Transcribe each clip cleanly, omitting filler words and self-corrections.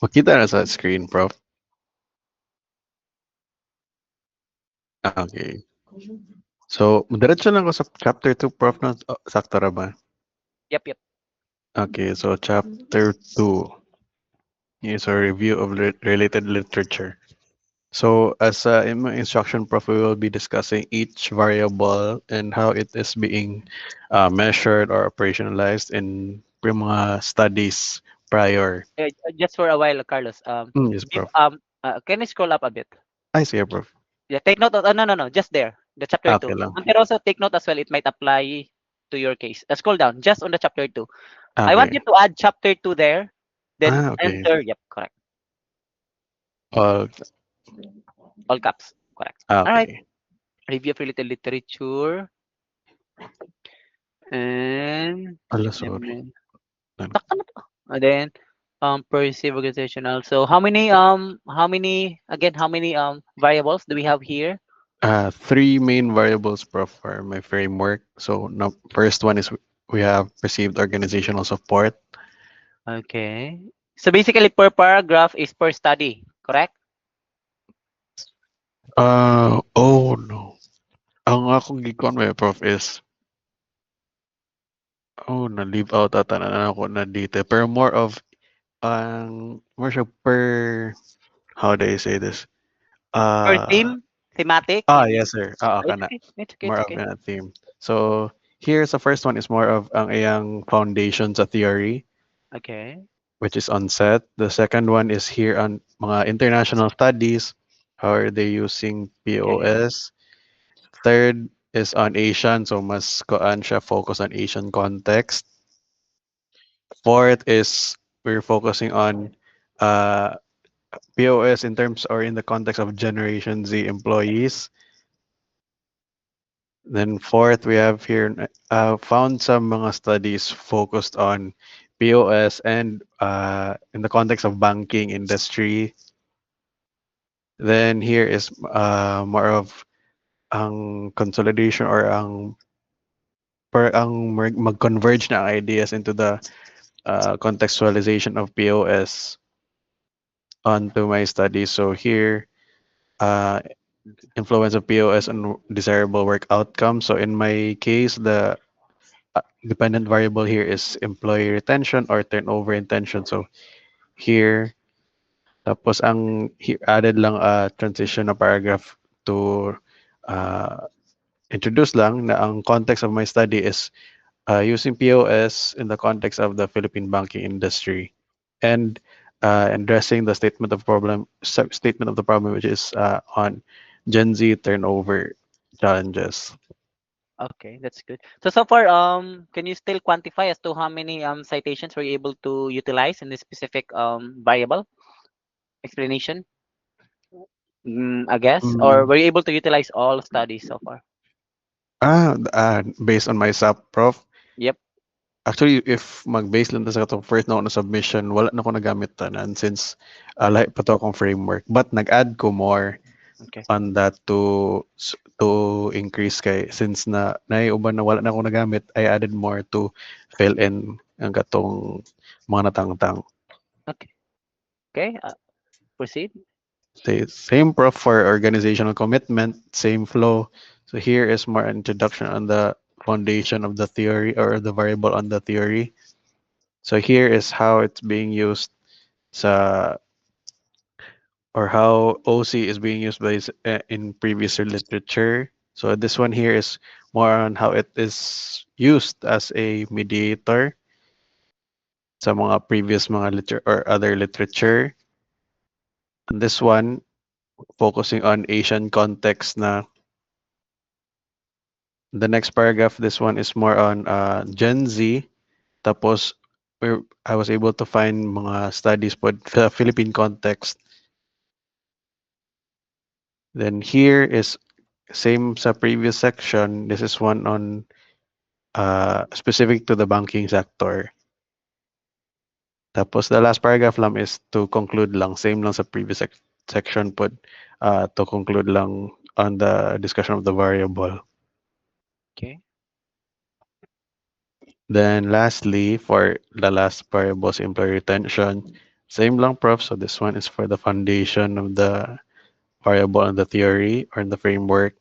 Makita na sa screen, Prof. Okay. So, diretso lang ako sa chapter 2, Prof. No? Sakto ra ba? Yep, yep. Okay, so chapter 2 is a review of related literature. So, as in my instruction, Prof, we will be discussing each variable and how it is being measured or operationalized in mga studies prior. Just for a while, Carlos. Yes, Prof. Can you scroll up a bit? I see, Prof. Yeah, take note of, no, no, no, just there, the chapter Okay 2. lang. But also take note as well, it might apply to your case. Scroll down, just on the chapter 2. I want Okay. you to add chapter 2 there, then Okay. enter, yep, correct. Uh, All caps, correct. All right, okay. review of related literature, and Ala, and sorry. then, sakto na to. And then, perceive organizational. So how many variables do we have here? Three main variables, Prof, for my framework. So, no, first one is we have perceived organizational support. Okay. So basically, per paragraph is per study, correct? Oh no. Ang akong gikon may Prof is, oh, na-leave out ata na ako na dito. Pero more siya per, how do I say this? Per Uh, theme, thematic. You mean? yes, sir. It's Kana. okay. It's okay. More It's of okay. a theme. So, here's the first one is more of ang iyang foundation sa theory, Okay. which is on set. The second one is here on mga international studies. How are they using Okay. POS? Third is on Asian, so mas koan siya focus on Asian context. Fourth is we're focusing on uh, POS in terms or in the context of Generation Z employees. Then fourth, we have here found some mga studies focused on POS and in the context of banking industry. Then here is more of ang consolidation or mag-converge na ideas into the contextualization of POS onto my study. So here, uh, influence of POS on desirable work outcomes. So in my case, the dependent variable here is employee retention or turnover intention. So here, tapos added lang a transition na paragraph to uh, introduce lang na ang context of my study is using POS in the context of the Philippine banking industry and addressing the statement of the problem, which is on Gen Z turnover challenges. Okay, that's good. So far, can you still quantify as to how many citations were you able to utilize in this specific variable explanation? I guess, or Mm. were you able to utilize all studies so far? Based on my SAP, Prof. Yep. Actually, if mag-base lang ta sa katong first na ako na submission, wala na ko nagamit tanan since lahi pa to akong framework. But nag-add ko more Okay. on that to increase kay since naiuban na wala na ako nagamit, I added more to fill in ang katong mga natangtang. Okay. Okay. Proceed. Same Prof for organizational commitment, same flow. So here is more introduction on the foundation of the theory or the variable on the theory. So here is how it's being used sa or how OC is being used in previous literature. So this one here is more on how it is used as a mediator sa mga previous mga literature or other literature. And this one focusing on Asian context na the next paragraph, this one is more on Gen Z. Tapos I was able to find mga studies po sa Philippine context. Then here is same sa previous section. This is one on specific to the banking sector. Tapos the last paragraph lang is to conclude lang. Same lang sa previous section po to conclude lang on the discussion of the variable. Okay. Then lastly, for the last variables, employee retention, Same lang, Prof. So this one is for the foundation of the variable and the theory or the framework.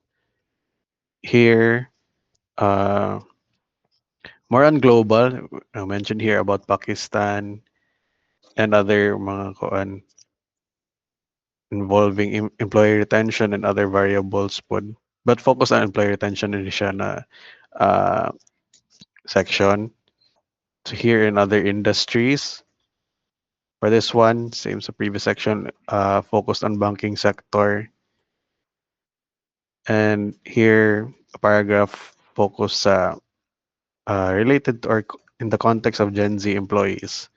Here, uh, more on global. I mentioned here about Pakistan and other mga kuan involving employee retention and other variables pod. But focus on employee retention in siya na uh, section. So here in other industries, for this one, same as the previous section, focused on banking sector. And here, a paragraph focus sa related to or in the context of Gen Z employees.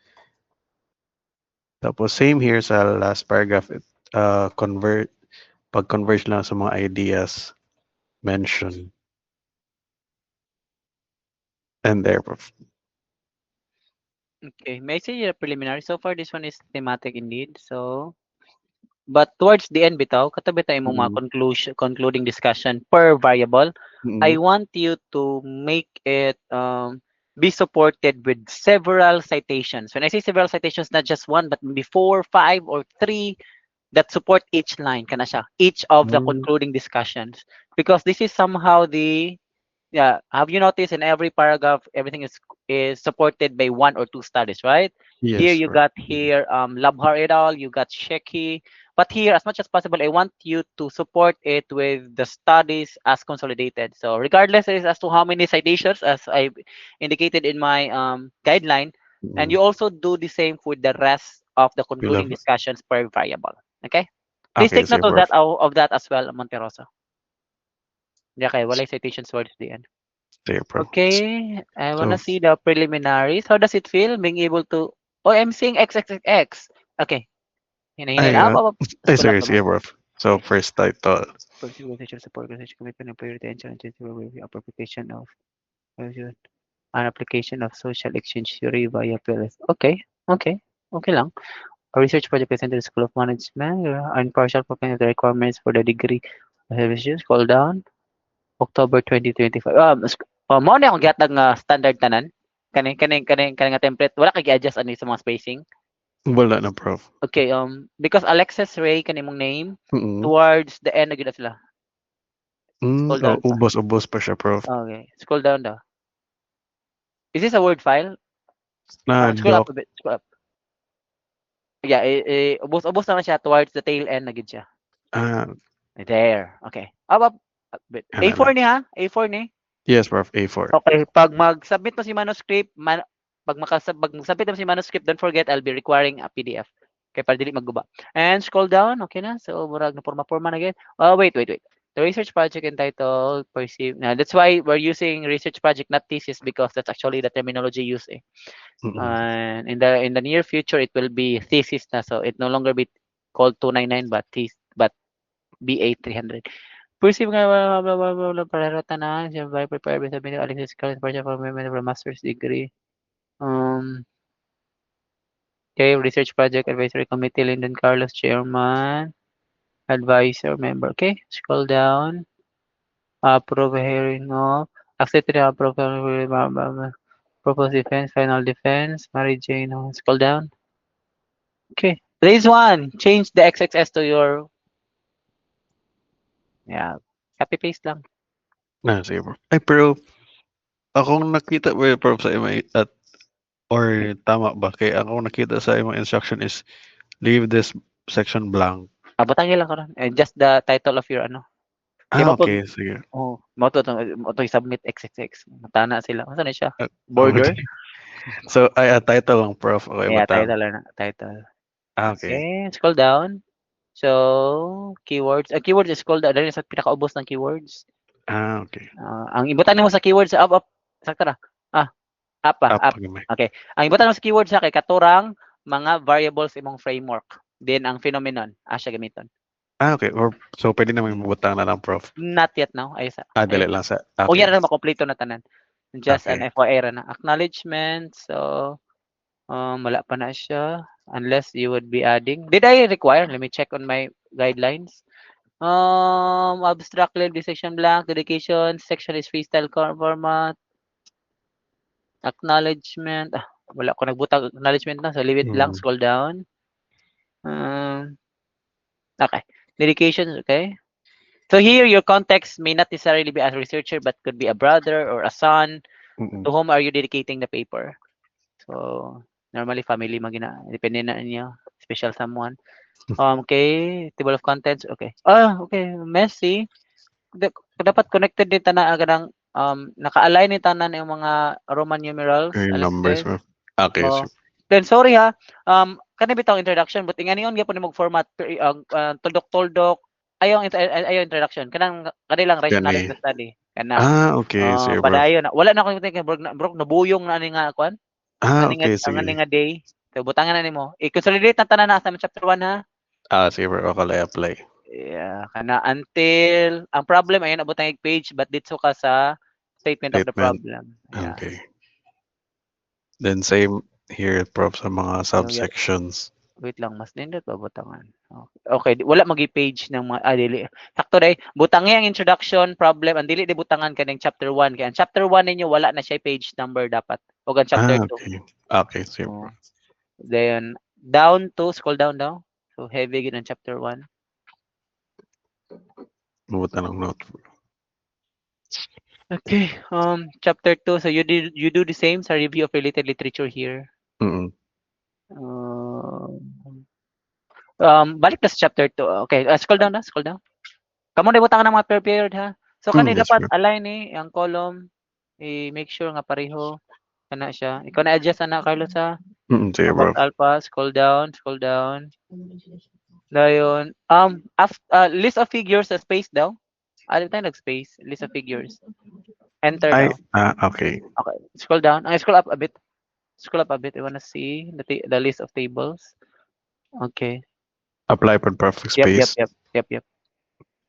Tapos same here sa last paragraph, pag-converge lang sa mga ideas mentioned. And there, Prof. Okay, may I say preliminary? So far, this one is thematic indeed. So, but towards the end bitaw, katabi tayo imong mga Mm. concluding discussion per variable. I Mm. want you to make it be supported with several citations. When I say several citations, not just one, but maybe four, five, or three that support each line, kana siya, each of the Mm. concluding discussions. Because this is somehow the yeah, have you noticed in every paragraph everything is supported by one or two studies, right? Here Yes, you Prof. got here Labhar et al, you got Sheki, but here as much as possible I want you to support it with the studies as consolidated. So regardless as to how many citations as I indicated in my guideline, and Mm. you also do the same with the rest of the We concluding love. discussions per variable. Okay? Please Okay, take sige, note of Prof. that as well, Monterosa. Yeah, okay, walay citations towards the end. Sige, Prof. Okay, I wanna So, see the preliminaries. How does it feel being able to? Oh, I'm seeing X X X X. Okay, hinahinay ay, na. Up. Scroll up sorry, naman. sige, Prof. So, first title. Policy organization support organization commitment employee retention and application of an application of social exchange theory via PLS. Okay, okay, okay lang. A research project presented at the School of Management and partial fulfillment of the requirements for the degree. Scroll down. October 2025. Mao na akong gihatag nga standard tanan. Kani nga template wala kay gi-adjust ani sa mga spacing. Wala na, Prof. Okay, because Alexis Ray kanimong name Mm. towards the end na gyud na sila. Mm. Scroll Oh, down pa. ubos-ubos pa siya, Prof. Okay, scroll down daw. Is this a Word file? Na, Scroll up doc. a bit. Scroll up. Yeah, ubos-ubos na siya towards the tail end na gyud siya. Ah, There. Okay. Up bit. ano A4 lang. ni ha? A4 ni. Yes, Prof. A4. Okay, pag mag-submit mo si manuscript, pag mag-submit mo si manuscript, don't forget I'll be requiring a PDF. Okay, para dili magguba. And scroll down, okay na. So, murag na forma-forma na again. Oh, wait. The research project entitled Perceive. Now, that's why we're using research project, not thesis, because that's actually the terminology used. Eh. Mm. And in the near future, it will be thesis na. So, it no longer be called 299, but BA 300. Perceive nga blah, blah, blah, blah, blah, para tanan siya by prepare by sabi ni Alexis Collins para for a master's degree. Okay, research project advisory committee, Lyndon Carlos, chairman, advisor, member. Okay, scroll down. Approve hearing of, accept the approve proposed defense, final defense, Mary Jane. Scroll down. Okay, this one, change the XXS to your, yeah, copy paste lang. Na, sige, Prof. Ay, pero akong nakita ba, Prof, sa MI at or tama ba? Kaya akong nakita sa imong instruction is leave this section blank. Butang lang karon. Just the title of your ano. Kay Ah, mapod okay, sige. mo to i-submit XXX. Matana sila. Asa na siya? Okay. Border. So, ay, title lang, Prof. Okay, Yeah, butang. title na, title. Ah, okay. Okay, scroll down. So, keywords. Keywords is scroll down. Dali sa pinakaubos ng keywords. Ah, okay. Ang ibutan nimo sa keywords up. Sakto na. Ah, Up, up. pag may. Okay. Ang ibutan mo sa keywords sa kay katurang mga variables imong framework. Then ang phenomenon, siya gamiton. Ah, okay. Or, so, pwede naman mabutang na lang, Prof. Not yet now. Dali lang sa, O okay. yan na makompleto na tanan. Just an Okay. FYI ra na. Acknowledgement. So, wala pa na siya. Unless you would be adding. Did I require? Let me check on my guidelines. Abstract level, section blank, dedication, section is freestyle format, acknowledgement. Wala ko nagbutang acknowledgement na. So, leave it blank. Mm. Scroll down. Um, okay. Dedication, okay. So here, your context may not necessarily be a researcher, but could be a brother or a son. To Mm-mm. whom are you dedicating the paper? So, normally, family magina. Depende na niyo. Special someone. Okay. Table of contents. Okay. Okay. Messy. Da- Dapat connected din tanan aga ng naka-align ni tanan yung mga Roman numerals Yung numbers ellipses. mo. Okay, Oh. sir. Then sorry ha. Kani bitaw introduction but ingani on gyapon nimog format tuldok-tuldok ayaw introduction kanang lang Gani. rationality of the study kana Okay, sir, bro. padayon na wala na ako think bro nabuyong na ani nga kwan Okay, ani sige. nga day so butangan na nimo i-consolidate na tanan na sa chapter 1 ha. Sige, bro. Okay, apply. Yeah, kana until ang problem ayun abot ang page but dito ka sa statement of the Statement. problem. Yeah. Okay. Then same here, prof, sa mga So, yeah, subsections. wait lang mas nindot pa butangan. Okay, wala magi-page ng mga dili. Sakto day. Butangi ang introduction problem ang dili di butangan kaning chapter 1 kay ang chapter 1 ninyo wala na siya page number dapat. O ang chapter 2. Okay. Okay, sir, bro. Oh. Then down to scroll down. So heavy gid ang chapter 1. Mabuta ng note. Okay, chapter 2. So you do the same sa review of related literature here. Mm-mm. Balik na sa chapter 2. Okay, scroll down. Kamo na butangan ng mga prepared ha. So kani Yes, dapat bro. align ang column i-make sure nga pareho kana siya. Ikaw na adjust ana Carlos ha. Sige, About bro. alpha, scroll down. Dayon list of figures sa space daw. Ano tayo nag-space? List of figures. Enter daw. Okay. Okay, scroll down. Scroll up a bit. I wanna see the list of tables. Okay. Apply for perfect space. Yep.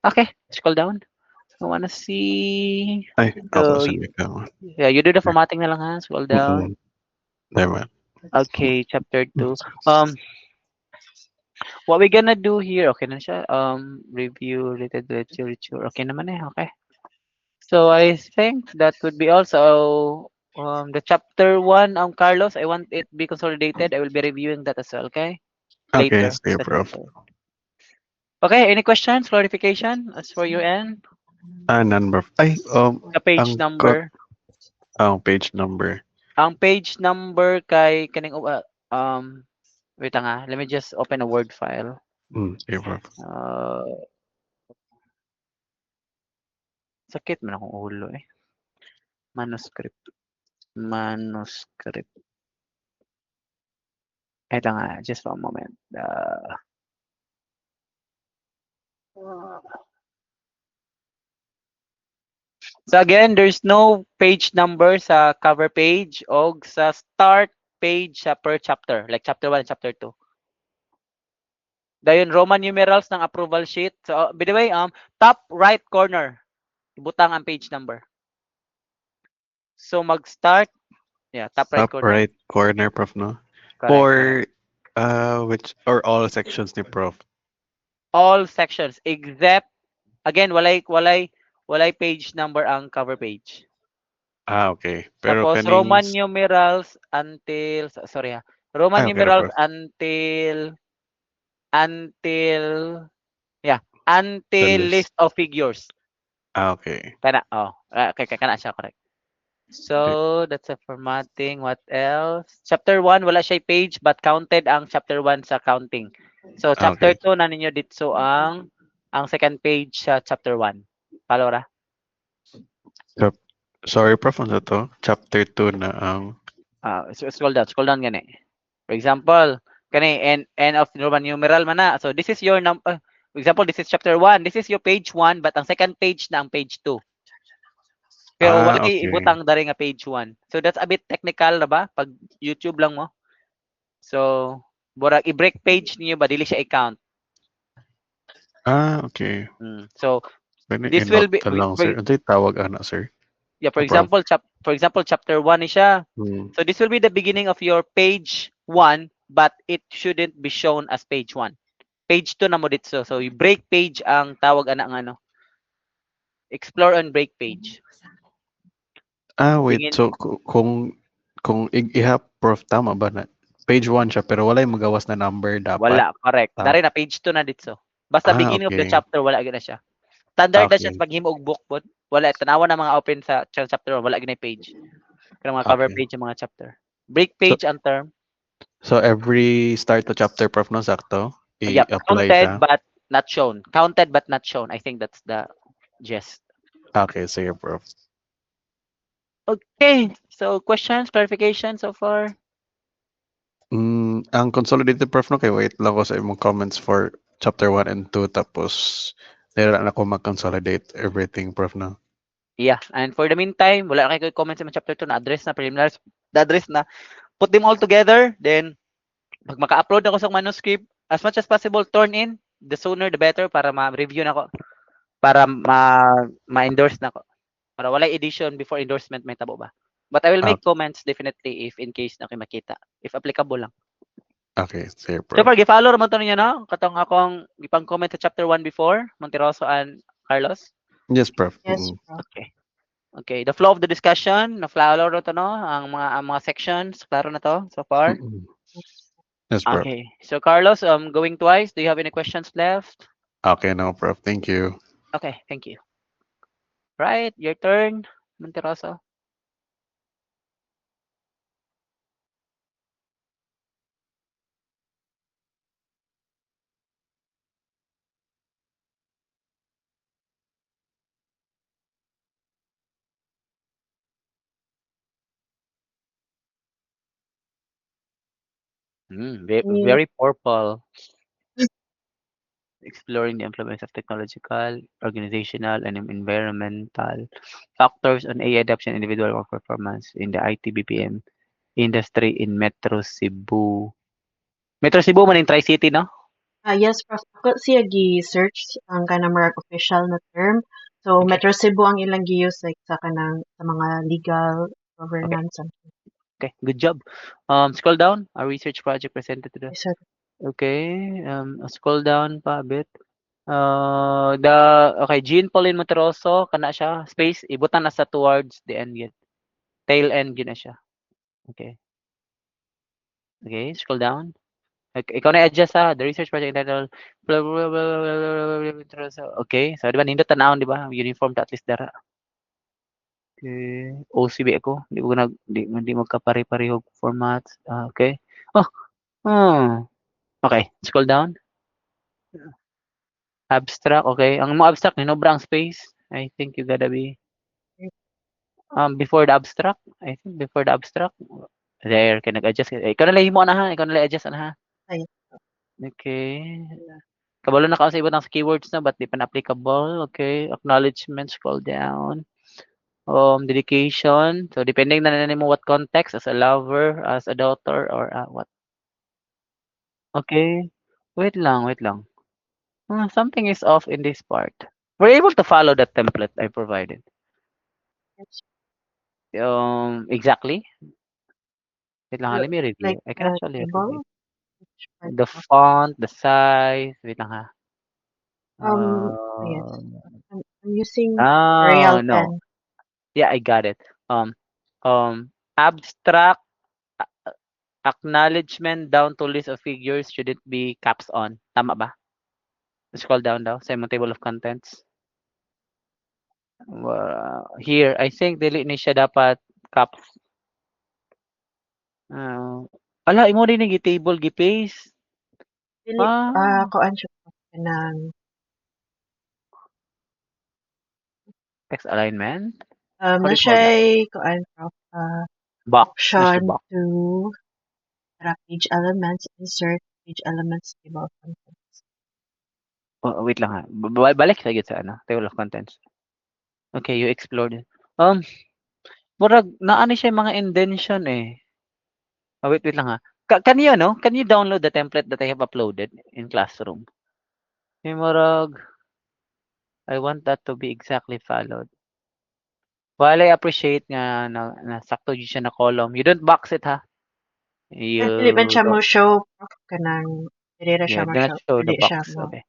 Okay, scroll down. I wanna see. Okay, So, sige ka. yeah, you do the formatting na lang ha. Scroll down. Mm-mm. Diba? Okay, chapter 2. What we gonna do here? Okay na siya. Review related literature. Okay naman eh. Okay. So, I think that would be also the chapter 1, Carlos, I want it be consolidated. I will be reviewing that as well, okay? Okay, Later. sige, That's prof. later. Okay, any questions, clarification as for your end? None, prof. The page Ang got, number. page number. Ang page number kay kaning wait lang let me just open a Word file. Sige, prof. Sakit man akong ulo eh. Manuscript. Wait lang just for a moment. So again, there's no page number sa cover page o sa start page sa per chapter, like chapter 1 and chapter 2. Dayon Roman numerals ng approval sheet. So by the way, top right corner, ibutang ang page number. So mag-start, top right Top corner. right corner, prof, no? Correct. Which, or all sections ni prof? All sections except again walay page number ang cover page. Okay. Pero Tapos kaning... Roman numerals until sorry Roman Okay, numerals prof. until The until list. list of figures. Okay. Kana kana siya correct. Okay. So that's a formatting. What else? Chapter 1 wala siya page but counted ang chapter 1 sa counting. So chapter Okay. 2 na ninyo dito ang second page sa chapter 1. Palora. Sorry, prof, ano to? Chapter 2 na ang... Scroll down gani. For example, kani n of Roman numeral man na. So this is your for example, this is chapter 1. This is your page 1 but ang second page na ang page 2. Pero wala kay Okay. ibutang dari nga page 1. So that's a bit technical na ba pag YouTube lang mo. So burag i-break page niyo ba dili siya i-count. Okay. So Pwede this will i-note be ka lang, sir. Ano yung tawag, sir? for Prof. example chapter 1 ni siya. So this will be the beginning of your page 1 but it shouldn't be shown as page 1. Page 2 na mo dito. So you break page ang tawag ana ng explore and break page. Wait. So kung i-hap, prof, tama ba na page 1 siya pero wala yung magawas na number dapat. Wala, correct. Ah, Dari na page 2 na dito. Basta beginning of the okay. chapter wala gyud na siya. Standard na siya Okay. sa paghimo og book pod. Wala tanawa na mga open sa chapter 1, wala gyud na page. Kanang mga cover Okay. page yung mga chapter. Break So page ang term. so every start to chapter prof no sakto Yep, i-apply counted siya. but not shown. Counted but not shown. I think that's the gist. Okay, sige prof. Okay. So questions, clarification so far? Ang consolidated prof no kay wait lang ko sa imong comments for chapter 1 and 2 tapos nila na ako mag-consolidate everything prof no. Yeah. And for the meantime, wala na kayo comments sa mga chapter 2 na address na preliminaries. Na-address na. Put them all together. Then, pag maka-upload ako sa manuscript, as much as possible, turn in. The sooner, the better para ma-review na ako. Para ma-endorse na ako. Para wala edition before endorsement may tabo ba. But I will Ah, make comments definitely if in case na kayo makita. If applicable lang. okay, sige So prof. far, gi-follow naman to niya na. Katong akong ipang comment sa chapter 1 before, Monteroso and Carlos. Yes prof. Yes, Prof. Okay. Okay, the flow of the discussion, na-follow na to, no? Ang mga sections, klaro na to so far? Yes prof. Okay. So Carlos, going twice. Do you have any questions left? Okay, no prof. Thank you. Okay, thank you. Right, your turn, Monteroso. Very purple. Exploring the influence of technological, organizational, and environmental factors on AI adoption, individual work performance in the IT BPM industry in Metro Cebu. Metro Cebu man in Tri-City, no? Yes, Prof. Ako siya gi-search ang kanang mga official na term. So, Okay. Metro Cebu ang ilang gi-use like sa kanang sa mga legal governance. Something. Okay, good job. Scroll down. Our research project presented to the. Yes, sir. Okay, scroll down pa a bit. Okay, Jean Pauline Monteroso, kana siya, space, ibutan na sa towards the end yun. Tail end yun na siya. Okay. Okay, scroll down. Ikaw na adjust ha, the research project entitled okay, so di ba nindot tanawon di ba? Uniform ta at least dara. Okay, OCB ako. Di magkapare-parehog formats. Okay. Oh, okay, scroll down. Abstract, okay. Ang mo abstract ni ang space. I think you gotta be before the abstract. I think before the abstract. There, kaya nag-adjust. Ikaw na lang mo na ha. Ikaw na lang adjust na ha. Ay, Okay. Kabalo na ka sa iba ng keywords na but di pa na-applicable. Okay. Acknowledgement, scroll down. Dedication. So, depending na mo what context, as a lover, as a daughter, or what. Okay. Wait lang, wait lang. Something is off in this part. We're able to follow the template I provided. yes. Exactly. Wait lang, let me review. Like I can actually review. table. Which part, The Prof? font, the size. Wait lang ha. Yes. I'm using No. Arial 10. Yeah, I got it. Abstract acknowledgement down to list of figures shouldn't be caps on. Tama ba? Scroll down daw sa imong table of contents. Here, I think dili ni siya dapat caps. Imo rin gi-table, gi-paste. Dili, kuan siya po kanang Text alignment. na What do you call siya that? kuan, Prof. Box. Na siya Option box. to page elements, insert page elements, table of contents. Wait lang ha. Balik sa sa table of contents. Okay, you explored it. Murag naani siya mga indention eh. Wait lang ha. Can you download the template that I have uploaded in Classroom? Murag I want that to be exactly followed. While I appreciate nga na sakto yun siya na column. You don't box it ha. Dili man siya mo show, Prof. Kanang dili ra siya Yeah, mo do not show. show the Dili siya box. mo. Okay.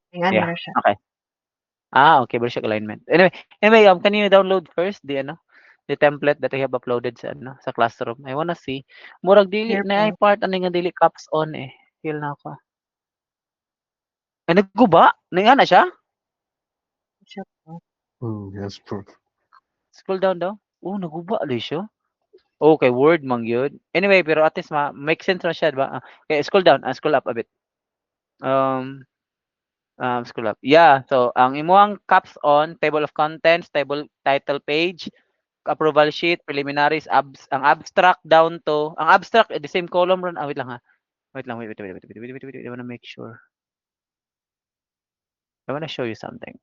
Tingan Yeah. ra siya. Okay. Okay, Bershak alignment. Anyway, can you download first the the template that I have uploaded sa ano, sa classroom. I wanna see. Murag dili Here na ay po. part ano nga dili caps on eh. Feel na ako. Ay nagguba? Na siya? Siya po. Yes, prof. Scroll down daw. Oh, naguba di siya. Okay, word man yun. Anyway, pero at least make sense na siya, diba? Okay, scroll down, scroll up a bit. Scroll up. Yeah, so ang imuang caps on, table of contents, table title page, approval sheet, preliminaries, ang abstract down to, ang abstract, the same column run. Wait lang ha. Wait lang, wait. I wanna make sure. I wanna show you something.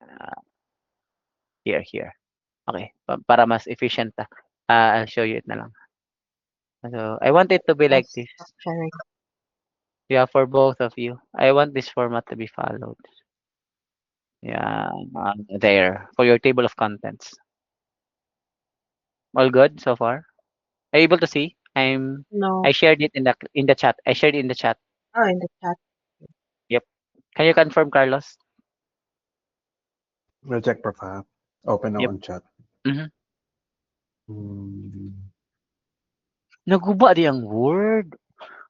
Here. Okay, para mas efficient I'll show you it na lang. So, I want it to be like this. Stop sharing. Yeah, for both of you. I want this format to be followed. Yeah, there for your table of contents. All good so far? Are you able to see? No. I shared it in the chat. I shared it in the chat. Oh, in the chat. Yep. Can you confirm, Carlos? We'll check, prof. Ha? Open now Yep. on chat. Mhm. Hmm. Naguba di ang word.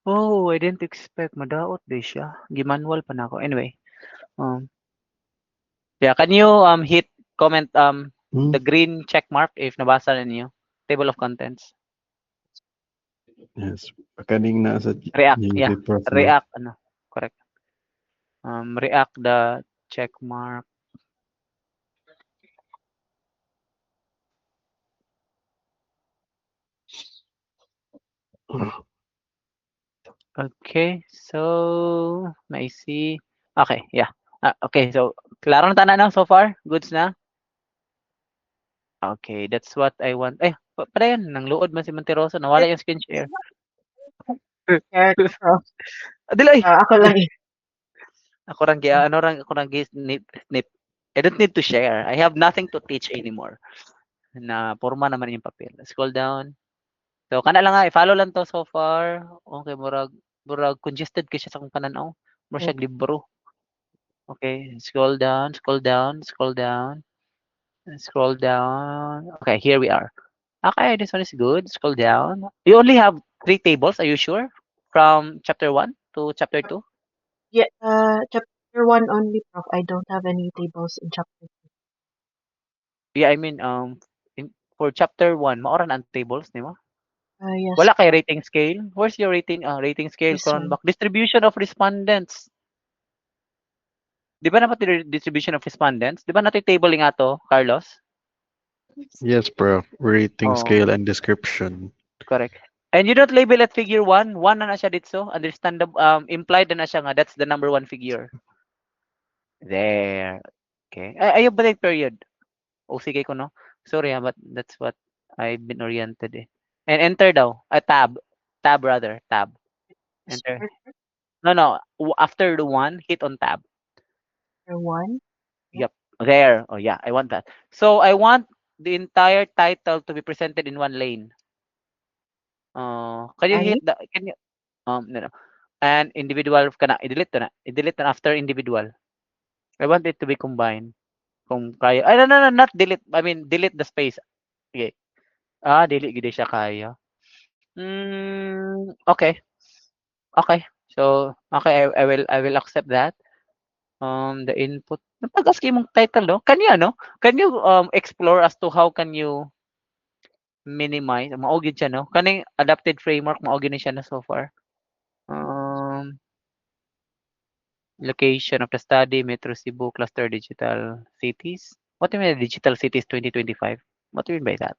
Oh, I didn't expect. Madaot di siya. Gimanual pa na ako. Anyway. Yeah, can you hit comment the green check mark if nabasa na niyo? Table of contents. Yes. Kanina sa React. GC, Yeah. prof. No? React ano. Correct. React the check mark. Okay, so may see. Okay, yeah. Okay, so klaro na tanan so far? Goods na? Okay, that's what I want. Pala yan, nang luod man si Monteroso, nawala yung screen share. Share ko, Prof. Adilay! Ako lang eh. Ako rang snip. I don't need to share. I have nothing to teach anymore. Na porma naman yung papel. Scroll down. So kana lang i-follow lang to so far. Okay, murag congested kasi sa akong pananaw. Mura siya libro. Okay, scroll down. Okay, here we are. Okay, this one is good. Scroll down. You only have 3 tables, are you sure? From chapter 1 to chapter 2? Yeah, chapter 1 only, Prof. I don't have any tables in chapter 2. Yeah, I mean, for chapter 1, maoran ang tables, di ba? Yes. Wala kay rating scale? Where's your rating scale, This one. Cronbach? Distribution of respondents. Di ba naman distribution of respondents? Di ba natin tabling nga to, Carlos? Yes, prof. Rating Oh. scale and description. Correct. And you don't label at figure 1. 1 na siya dito. Understandable, implied na siya nga. That's the number 1 figure. There. Okay. Ayaw ba yung period? O sige ko, no? Sorry but that's what I've been oriented eh. And enter daw. Tab. Tab rather. Tab. Enter. No. After the 1, hit on tab. Chapter 1. Yep. There. Oh yeah, I want that. So I want the entire title to be presented in one lane. Can you hit the no. And individual kana i-delete na. I-delete na after individual. I want it to be combined. Kung kaya. Ay, no, not delete. I mean, delete the space. Okay. Delete gid siya kaya. Okay. Okay. So, okay, I will accept that. The input. Napag-ask mong title, no? Can you explore as to how can you minimize? Mao gid siya, no? Kaning adapted framework mao gid ni siya na so far. Location of the study, Metro Cebu, Cluster Digital Cities. What do you mean Digital Cities 2025? What do you mean by that?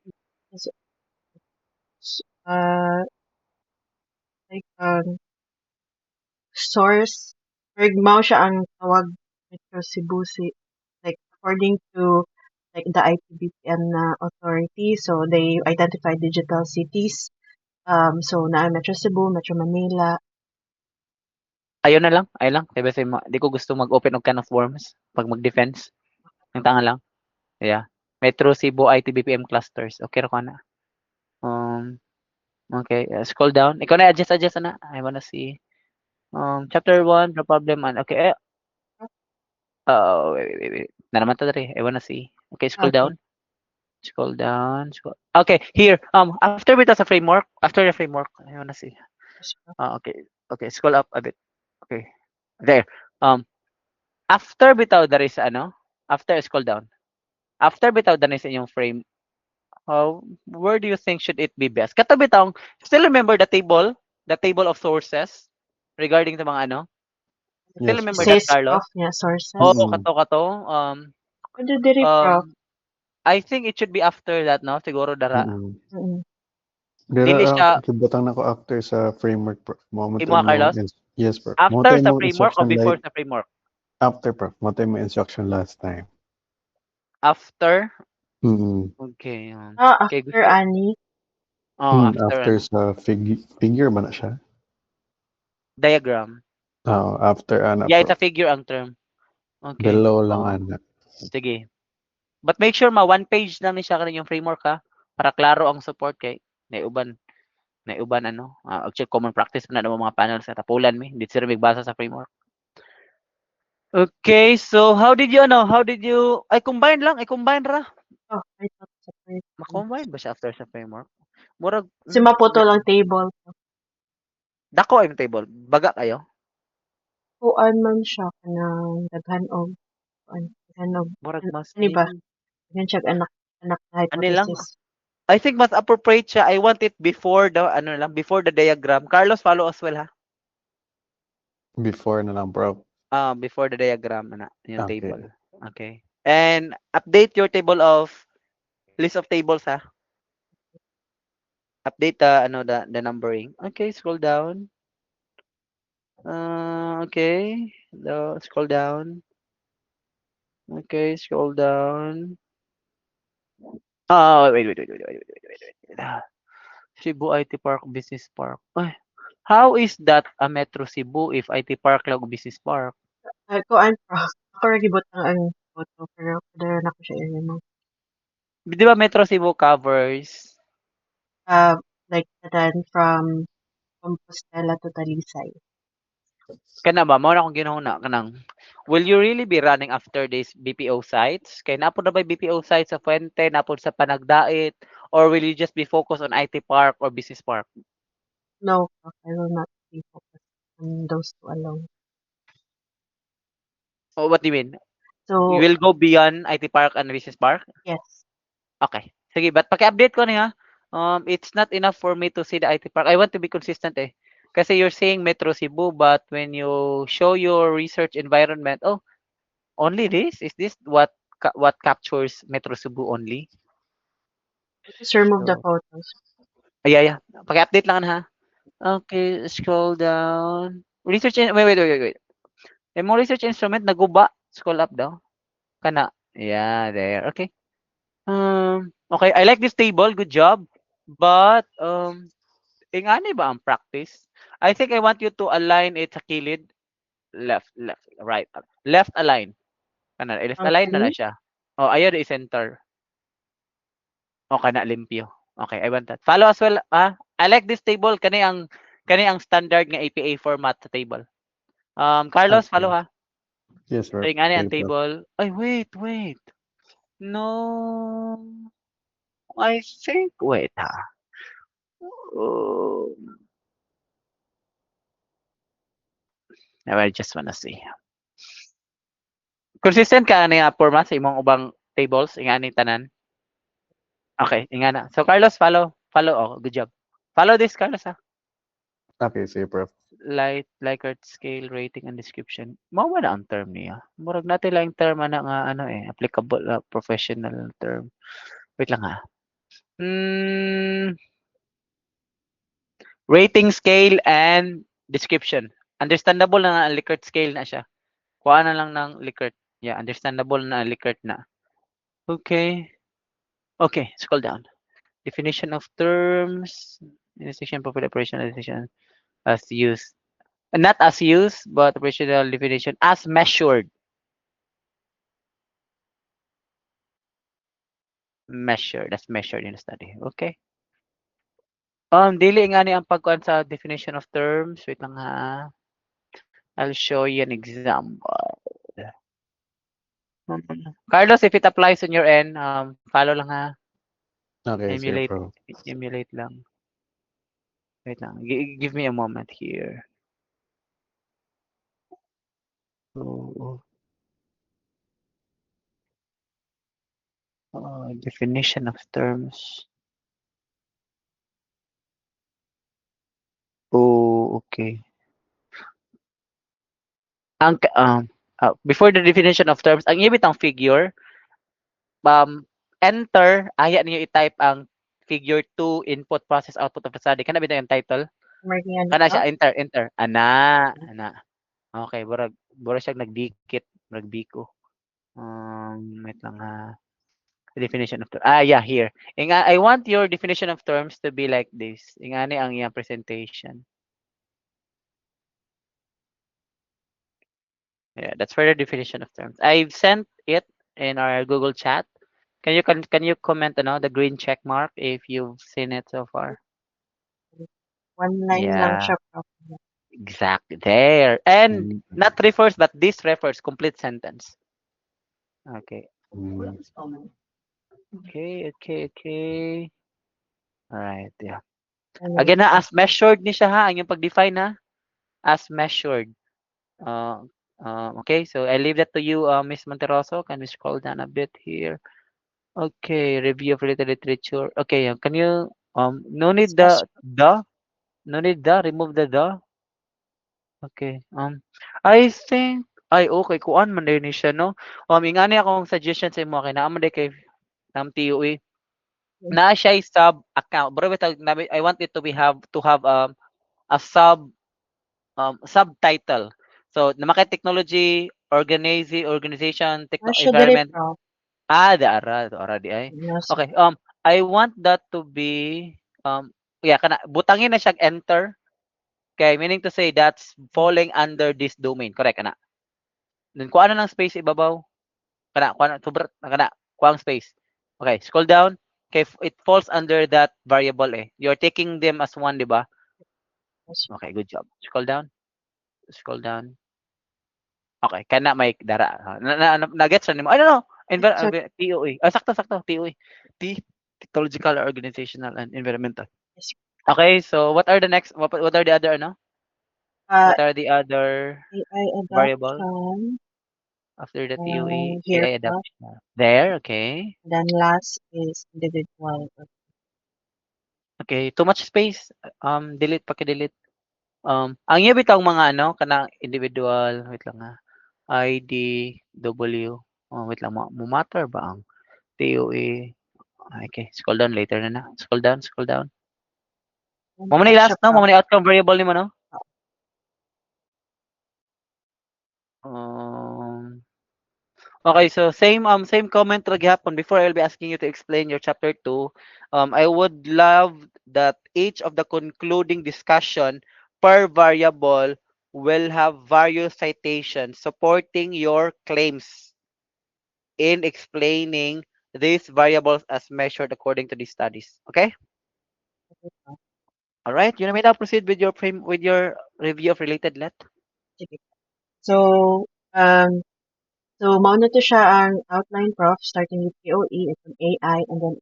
Like, source, mao siya ang tawag Metro Cebu, like, according to like the ITBTM na authority, so they identify digital cities. So na Metro Cebu, Metro Manila. Ayun na lang. Ayun lang. Diba di ko gusto mag-open og can of worms pag mag-defense. Ang tanga lang. Yeah. Metro Cebu ITBPM clusters. Okay ra ko na. Okay. Scroll down. Ikaw na adjust na. I wanna see. Chapter 1, the problem and okay. Wait. Na naman to dere. I wanna see. Okay, scroll Okay. down. Scroll down. Okay, here. After bitaw sa framework, after the framework, I wanna see. Yes, Prof. Okay. Okay, scroll up a bit. Okay. There. Um, after bitaw there is ano? After scroll down. After bitaw there is yung frame. Where do you think should it be best? Kato bitaw, still remember the table of sources regarding sa mga ano? Still Yes, remember Prof. that, Essays, Carlos? Prof, niya, sources. Oo, Mm-mm. kato. Pwede diri, Prof. Um, I think it should be after that, no? Siguro dara. Mm-mm. Mm. Dira Dili siya, kibutang nako after sa framework, Prof. Mo imo Carlos? yes, Prof. Mo After sa mo framework o instruction before like sa framework? after, Prof. Mo mo instruction last time. After? Mm-mm. Okay. Okay, After gusto. ani. After After ano? sa figure ba na siya? Diagram. After ana, Yeah, it's Prof. a figure ang term. Okay. Below lang ana. Sige. But make sure one page lang ni siya kaning yung framework ha para klaro ang support kay naiuban ano. Actually common practice na ng mga panels sa tapulan mi. Hindi sila magbasa sa framework. Okay, so how did you I combine ra. Oh, I thought separate. Ma-combine ba siya after sa framework? Murag Si maputo lang table. dako ay table. Baga kayo. Kuan man siya kanang daghan og kuan, daghan og Murag mas ani ba? Daghan siya anak anak na ani lang. hypothesis. I think mas appropriate siya. I want it before the ano lang, before the diagram. Carlos, follow as well ha. Before na lang, Prof. Before the diagram na yung Okay. table. Okay. And update your table of list of tables ha. Update the numbering. Okay, scroll down. Okay. Scroll down. Okay, scroll down. Wait. Cebu IT Park Business Park. Ay, how is that a Metro Cebu if IT Park lang o Business Park? Kuan Prof. Ako ra gibutang ang photo pero kadara na ko siya i-remove. Di ba Metro Cebu covers Like then from Compostela to Talisay. kana ba mao na akong ginahuna kanang will you really be running after these BPO sites? Kay napod na ba BPO sites sa Fuente, napod sa Panagdait, or will you just be focused on IT Park or Business Park? No, Prof, I will not be focused on those two alone. Oh, what do you mean? You So, will go beyond IT Park and Business Park? yes. Okay. Sige, but paki-update ko niya. It's not enough for me to see the IT Park. I want to be consistent eh. Kasi you're saying Metro Cebu, but when you show your research environment, oh, only this? Is this what captures Metro Cebu only? Just remove the So, photos. yeah. Paki-update lang ha. Okay, scroll down. Wait. Yung mga research instrument, naguba. Scroll up daw. Kana. Yeah, there. Okay. Okay, I like this table. Good job. But, ingani ba ang practice? I think I want you to align it sa kilid. Left, right. Left align. Kana, left Ang align na kani? na siya. Oh, ayan, i-center. O, kana, limpyo. Okay, I want that. Follow as well. I like this table. Kani ang standard nga APA format sa table. Carlos, follow Okay. ha. Yes, So, Prof. ingani ang Okay, Prof. table. Ay, wait. No. I think, wait ha. Oh, now I just wanna see. Consistent ka na format sa imong ubang tables, ingani tanan. Okay, ingana. So Carlos, follow. Oh, good job. Follow this, Carlos ha. Okay, sige, Prof. Likert scale, rating, and description. Mao ba na ang term niya? Murag natin lang term ana nga ano applicable professional term. Wait lang ha. Rating scale and description. Understandable na nga ang Likert scale na siya. Kuha na lang ng Likert. Yeah, understandable na ang Likert na. Okay. Okay, scroll down. Definition of terms. In the section popular operational definition as used. Not as used, but operational definition as measured. That's measured in the study. Okay. Dili nga ni ang pagkuan sa definition of terms. Wait lang ha. I'll show you an example. Carlos, if it applies on your end, follow lang ha. Okay, sige, Emulate, bro. emulate lang. Wait lang. Give me a moment here. So, definition of terms. Oh, okay. Before the definition of terms, ang ibig ang figure, enter, aya niyo i-type ang figure 2 input process output of the study. Kana bitaw yung title? Marking ano Kana ka? siya, enter. Ana. Okay, burag siya nagdikit, nagbiko. Wait lang ha. Definition of terms. Yeah, here. I want your definition of terms to be like this. Ingani ang iyang presentation. Yeah, that's for the definition of terms. I've sent it in our Google chat. Can you comment the green check mark if you've seen it so far? One line lang Yeah, siya, Prof. exactly there. And Mm, not refers, but this refers complete sentence. Okay. mm, Okay. Alright, yeah. Ano Again ha, siya? as measured ni siya ha, ang yung pag-define ha, as measured. Okay, so I leave that to you, Miss Monteroso. Can we scroll down a bit here? Okay, review of related literature. Okay, can you no need Discuss. no need remove the. Okay. I think ay okay kuan man din ni siya no. Ingani akong suggestion sa imo kay naa man day kay TOE. Na siya sub account. Bro, I want it to have a subtitle. So namakay technology, organization, Siya diri, environment. Prof. The ara di ay. Nasa Okay, I want that to be yeah kana butangin na siya enter. Okay, meaning to say that's falling under this domain. Correct kana. Then kuha na ng space ibabaw. Kuha na sobra kana kuha ang space. Okay, scroll down. Okay, it falls under that variable eh. You're taking them as one, di ba? Okay, good job. Scroll down. Scroll down. Okay, kana may dara. Na-gets na nimo. I don't know. So, TOE. Sakto TOE. Technological, organizational, and environmental. yes. Okay, so what are the next? What are the other Uh, What are the other AI variable adoption, after the TOE? here, AI Prof. adoption. There, okay. Then last is individual. Okay, too much space. Delete, paki-delete. Ang iya bitang mga kanang individual, wait lang ha. IDW. Wait lang mo matter ba ang TOE? Okay, scroll down later na. Scroll down. Mo man Siya, last no, mo Prof. man outcome variable nimo no. Um, okay, so same comment ra gihapon before I'll be asking you to explain your chapter 2. I would love that each of the concluding discussion per variable will have various citations supporting your claims in explaining these variables as measured according to these studies. Okay? All right. You may now proceed with your review of related let. Sige. So, mauna to siya ang outline, Prof, starting with POE, it's an AI, and then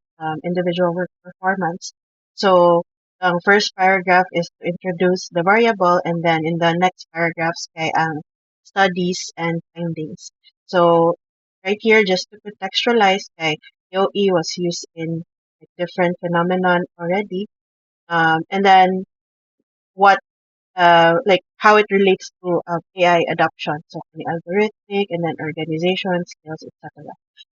individual work performance. So, ang first paragraph is to introduce the variable, and then in the next paragraphs, kay ang studies and findings. So, right here, just to contextualize, kay POE was used in different phenomenon already. And then what like how it relates to AI adoption. So the algorithmic and then organization skills, etc.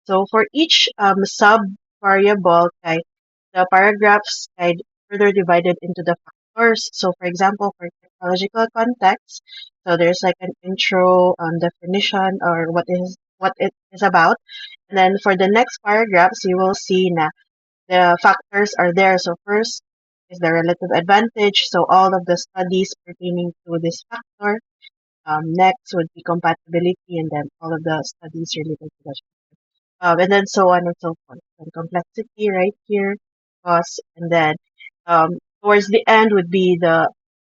So for each sub variable, the paragraphs further divided into the factors. So for example, for technological context, so there's like an intro definition or what it is about. And then for the next paragraphs, you will see na the factors are there. So first is the relative advantage. So all of the studies pertaining to this factor. Next would be compatibility, and then all of the studies related to that. And then so on and so forth. And complexity right here, cost, and then towards the end would be the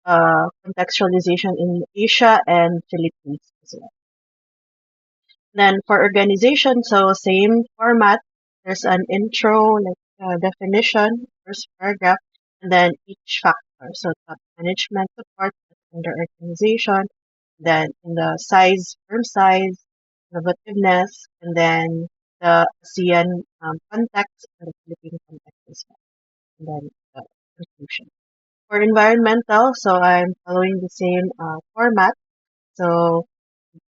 contextualization in Asia and Philippines as well. Then for organization, so same format. There's an intro, like definition, first paragraph, and then each factor. So top management support under organization, then in the size, firm size, innovativeness, and then the ASEAN context and the Philippine context as well. And then the conclusion. For environmental, so I'm following the same format. So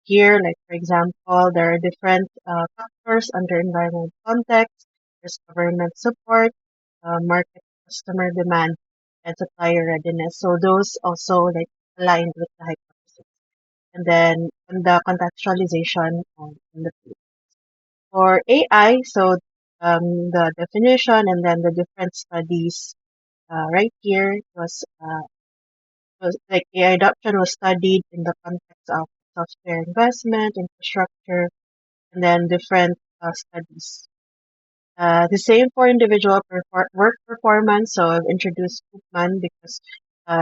here, like for example, there are different factors under environmental context. There's government support, market customer demand, and supplier readiness. So those also like aligned with the hypothesis. And then on the contextualization in the field. For AI, so the definition and then the different studies right here was like AI adoption was studied in the context of software investment, infrastructure, and then different studies. The same for individual work performance. So I've introduced Koopman because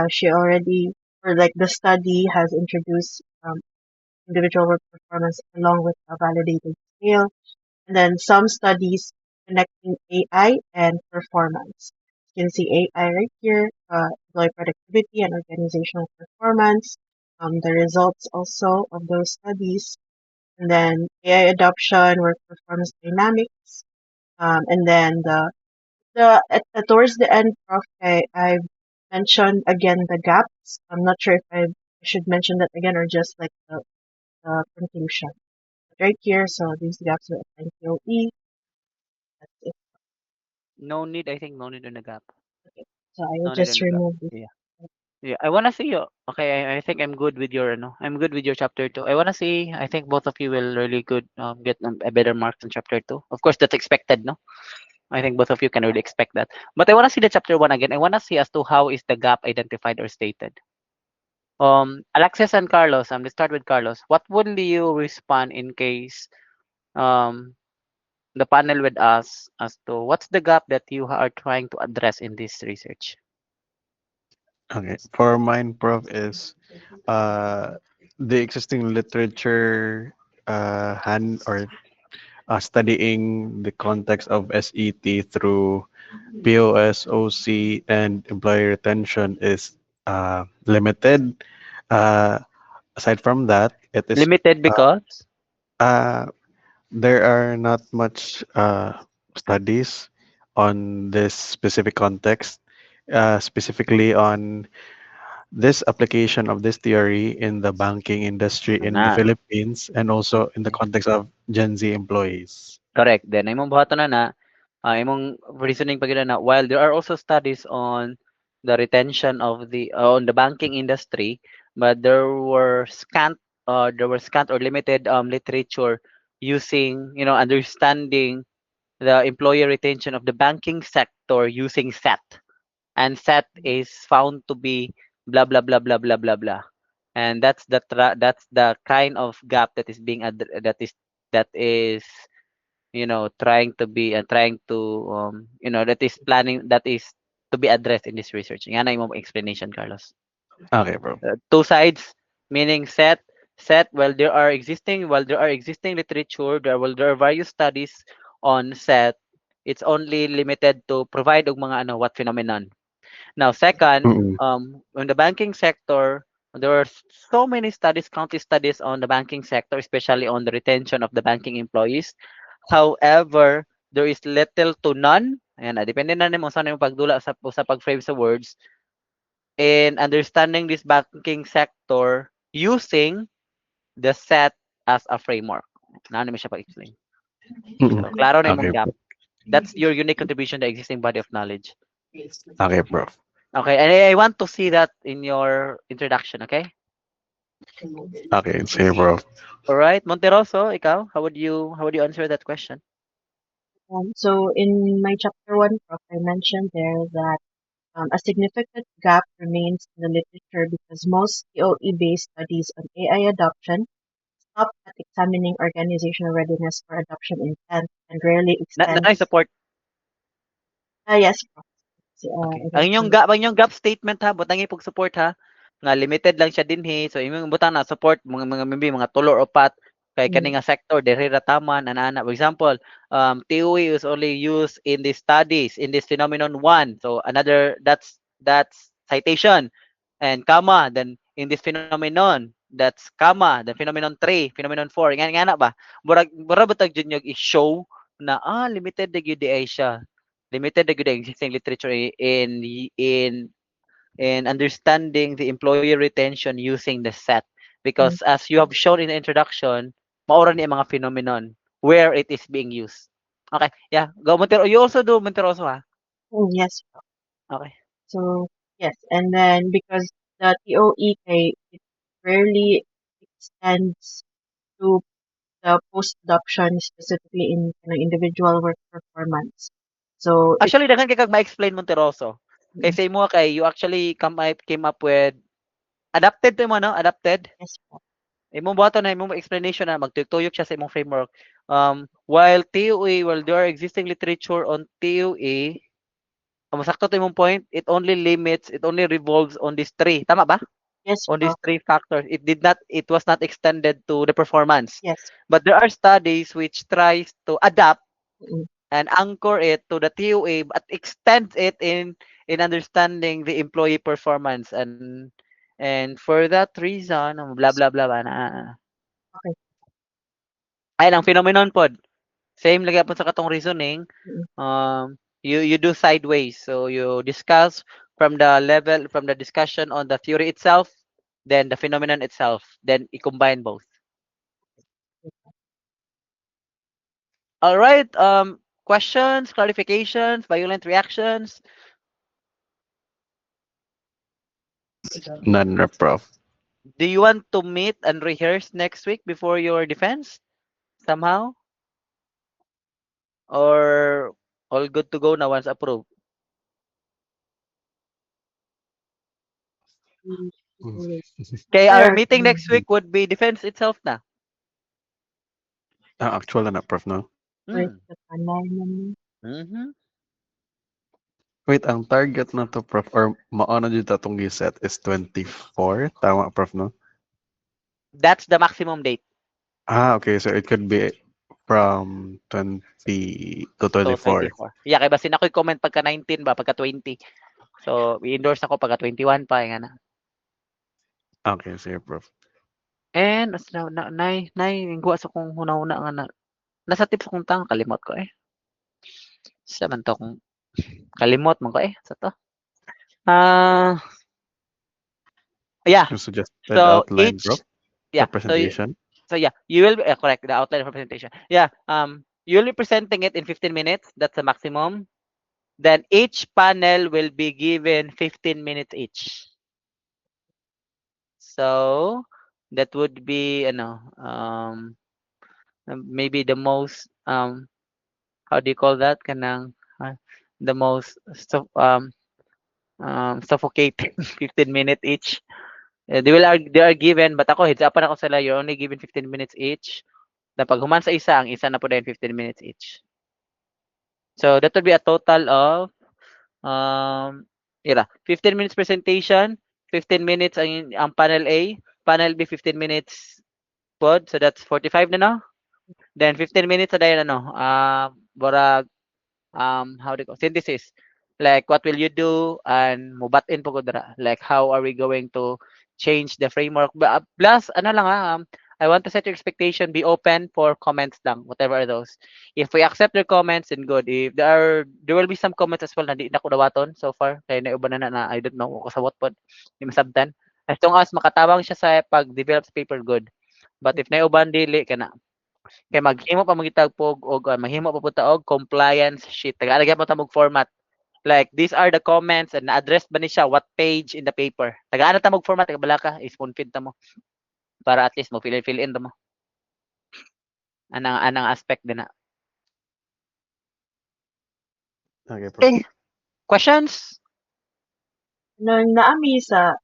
she already, or like the study has introduced individual work performance along with a validated scale. And then some studies connecting AI and performance. You can see AI right here, employee productivity and organizational performance. The results also of those studies, and then AI adoption, work performance dynamics, and then towards the end, Prof, I mentioned again the gaps. I'm not sure if I should mention that again or just like the conclusion. Right here, so these gaps are assigned POE. That's it. No need, I think no need on the gap. Okay. So I will No need on just the gap. remove this. Yeah. Yeah, I wanna see you. Okay, I think I'm good with your no. I'm good with your chapter two. I wanna see. I think both of you will really good get a better marks in chapter two. Of course, that's expected, no. I think both of you can really expect that. But I wanna see the chapter one again. I wanna see as to how is the gap identified or stated. Alexis and Carlos. Let's start with Carlos. What would you respond in case um the panel with us as to what's the gap that you are trying to address in this research? Okay. For mine, Prof, is the existing literature hand or studying the context of SET through POS, OC, and employee retention is limited. Uh, Aside from that, it is Limited uh, because uh, there are not much studies on this specific context, specifically on this application of this theory in the banking industry in the na. Philippines and also in the context of Gen Z employees. Correct. Then imong buhaton na imong reasoning pa gyud na while there are also studies on the retention of the on the banking industry, but there were scant or limited literature using, understanding the employee retention of the banking sector using SET. And SET is found to be blah blah blah blah blah blah blah. And that's the kind of gap that is that is trying to be trying to that is planning that is to be addressed in this research. Yan na imong explanation, Carlos. Okay, bro. Two sides, meaning set while there are existing literature, there are various studies on set. It's only limited to provide og mga what phenomenon. Now, second, Mm-mm. in the banking sector, there are so many studies, countless studies on the banking sector, especially on the retention of the banking employees. However, there is little to none. Ayan na, depende na nimo sa yung pagdula sa pag-frame sa words in understanding this banking sector using the set as a framework. Na mo siya pag-explain. Mm-mm. So, klaro na Okay, imong gap. bro. That's your unique contribution to the existing body of knowledge. Okay, bro. Okay, and I want to see that in your introduction, okay? Okay, say, bro. All right, Monteroso, ikaw, how would you answer that question? So in my chapter one, Prof, I mentioned there that a significant gap remains in the literature because most POE-based studies on AI adoption stop at examining organizational readiness for adoption intent and rarely Na extends. support. Yes, Prof. Okay. I Ang inyong gap statement ha, butang ipog support ha. Nga limited lang siya dinhi. So imong butang na support mga maybe mga tulo or pat Kay kani nga sector diri ra tama ana. For example, theory is only used in the studies in this phenomenon 1. So another that's citation and comma then in this phenomenon that's comma then phenomenon 3, phenomenon 4. Nga na ba? Murag batag jud yung i-show na limited na gyud di ay siya. Limited na gyud ang existing literature in understanding the employee retention using the set. Because as you have shown in the introduction, maura ni ang mga phenomenon where it is being used. Okay, yeah. Go Montero. You also do Monteroso, ha? Yes. Okay. So, yes. And then because the TOE it rarely extends to the post-adoption specifically in individual work performance. So, Actually, daghan kay kag ma-explain Monteroso. Kay say mo kay you actually came up with adapted to mo, no? Adapted. yes po. Imong buhaton na imong explanation na magtuyok siya sa imong framework. While TOE, while there are existing literature on TOE, masakto to imong point, it only revolves on these three. Tama ba? Yes On po. these three factors. It was not extended to the performance. Yes. But there are studies which tries to adapt Mm. and anchor it to the TOA but extends it in understanding the employee performance and for that reason blah blah blah ba na. Okay. Ay ang phenomenon pod. Same lagi po sa katong reasoning. You do sideways. So you discuss from the discussion on the theory itself, then the phenomenon itself, then you combine both. All right. Questions, clarifications, violent reactions. None, Prof. Do you want to meet and rehearse next week before your defense somehow? Or all good to go na once approved? Okay, our meeting next week would be defense itself na. Actual na, Prof, no? Mm. Mm. Mm-hmm. Wait, ang target na to, Prof, or maano dito itong giset is 24? Tama, Prof, no? That's the maximum date. Okay. So it could be from 20 to So 24. 24. Yeah, kay basin ako'y comment pagka 19 ba, pagka 20. So i-endorse ako pagka 21 pa nga na. Okay, sige, Prof. And as na nay ingguwa sa kong hunahuna nga na. Nasa tips kong tang kalimot ko eh. Sa man to kung kalimot man ko eh sa to. Yeah. Yung suggested So outline, each Prof, yeah. the presentation. So yeah, you will be correct the outline of presentation. Yeah, you will be presenting it in 15 minutes. That's the maximum. Then each panel will be given 15 minutes each. So that would be maybe the most how do you call that kanang the most suffocating 15 minutes each. They are given but ako heads up ako sila you're only given 15 minutes each. Na pag human sa isa, ang isa na po din 15 minutes each. So that would be a total of 15 minutes presentation, 15 minutes ang panel A, panel B 15 minutes pod, so that's 45 na no. Then 15 minutes sa dayon borag how do you call synthesis. Like what will you do and mubatin po ko dira. Like how are we going to change the framework? Plus ano lang I want to set your expectation, be open for comments lang, whatever are those. If we accept their comments, then good. If there will be some comments as well na di na ko dawaton so far. Kaya na iba na I don't know ko sa what pod. Di masabtan. As long as makatabang siya sa pag-develop sa paper, good. But if na uban dili kana kay maghimo pa magitag og mahimo pa punta og compliance sheet. Tagalagyan mo ta og format. Like these are the comments and na-address ba ni siya what page in the paper. Tagaan ta mag format bala ka spoon feed ta mo para at least mo fill in ta mo. Anang aspect din na. Okay, Prof. Okay. Questions? Nang naami sa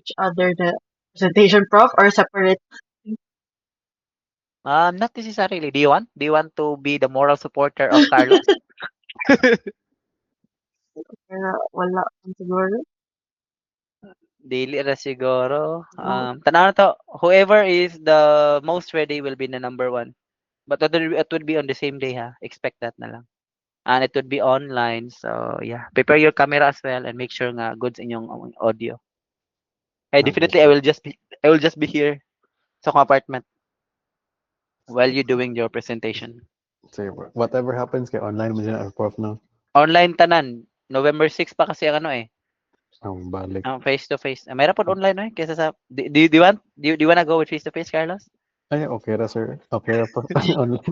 each other the presentation, Prof, or separate? Not necessarily. Do you want to be the moral supporter of Carlos? Pero wala man siguro. Dili ra siguro. Tanaw na to. Whoever is the most ready will be the number one. But it would be on the same day ha. Expect that na lang. And it would be online. So yeah, prepare your camera as well and make sure nga goods inyong audio. Hey, Okay, definitely sir. I will just be here sa akong apartment while you doing your presentation. Sige, bro. Whatever happens, kay online mo dyan, prof, no? Online tanan. November 6 pa kasi ang ano eh. Ang balik. Ang face to face. Mayroon po online eh kaysa sa do you wanna go with face to face, Carlos? Ay, okay ra, sir. Okay ra pa. Online.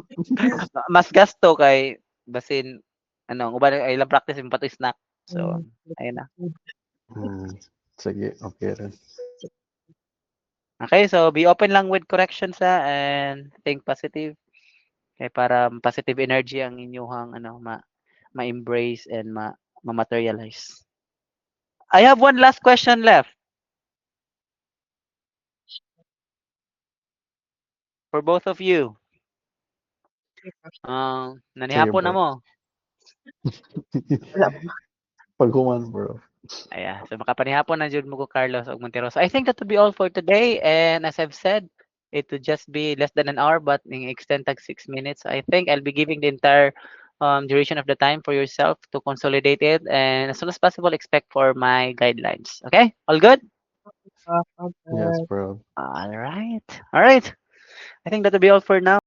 Mas gasto kay basin ano, uban ay lang practice yung pati snack. So, ayun na. Hmm. Sige, okay rin. Okay, so be open lang with corrections and think positive. Kay para positive energy ang inyong ano ma-embrace and ma-materialize. I have one last question left for both of you. Sige, Nanihapon na bro. mo. Wala. Pagkuman, bro. Ayan, so makapanihapon na jud mo ko Carlos ug Montero. So I think that would be all for today, and as I've said, it would just be less than an hour but ning extend tag 6 minutes. I think I'll be giving the entire duration of the time for yourself to consolidate it, and as soon as possible expect for my guidelines. Okay? All good? Yes, Okay. bro. All right. All right. I think that will be all for now.